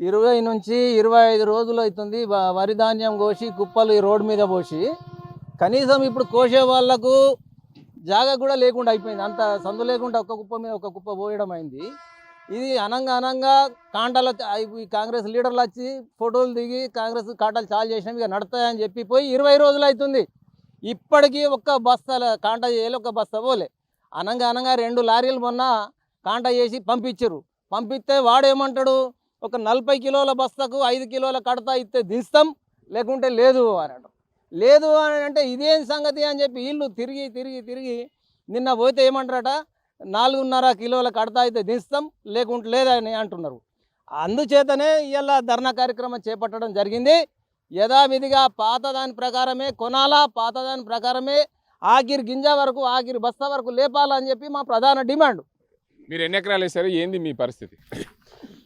20 నుంచి 25 రోజులు అవుతుంది. వరి ధాన్యం కోసి కుప్పలు ఈ రోడ్డు మీద పోసి కనీసం ఇప్పుడు కోసే వాళ్లకు జాగా కూడా లేకుండా అయిపోయింది. అంత సందు లేకుండా ఒక్క కుప్ప మీద ఒక కుప్ప పోయడం అయింది. ఇది అనంగా కాంటాలు ఈ కాంగ్రెస్ లీడర్లు వచ్చి ఫోటోలు దిగి కాంగ్రెస్ కాంటాలు చాలు చేసినాం ఇక నడుతాయని చెప్పి పోయి 20 రోజులు అవుతుంది. ఇప్పటికీ ఒక్క బస్తాల కాంటా చేయలే, ఒక్క బస్తా పోలే. అనంగా 2 లారీలు మొన్న కాంటా చేసి పంపించారు. పంపిస్తే వాడేమంటాడు, ఒక 40 కిలోల బస్తాకు 5 కిలోల కడతా ఇస్తే దిస్తాం, లేకుంటే లేదు అని అంటారు. లేదు అని అంటే ఇదేం సంగతి అని చెప్పి వీళ్ళు తిరిగి నిన్న పోతే ఏమంటారట, 4.5 కిలోల కడతా అయితే దిస్తాం, లేకుంటే లేదని అంటున్నారు. అందుచేతనే ఇవాళ ధర్నా కార్యక్రమం చేపట్టడం జరిగింది. యథావిధిగా పాతదాని ప్రకారమే కొనాలా, పాతదాని ప్రకారమే ఆఖరి గింజ వరకు ఆఖరి బస్తా వరకు లేపాలని చెప్పి మా ప్రధాన డిమాండ్. మీరు ఎన్ని ఎకరాలు వేసారు, ఏంది మీ పరిస్థితి?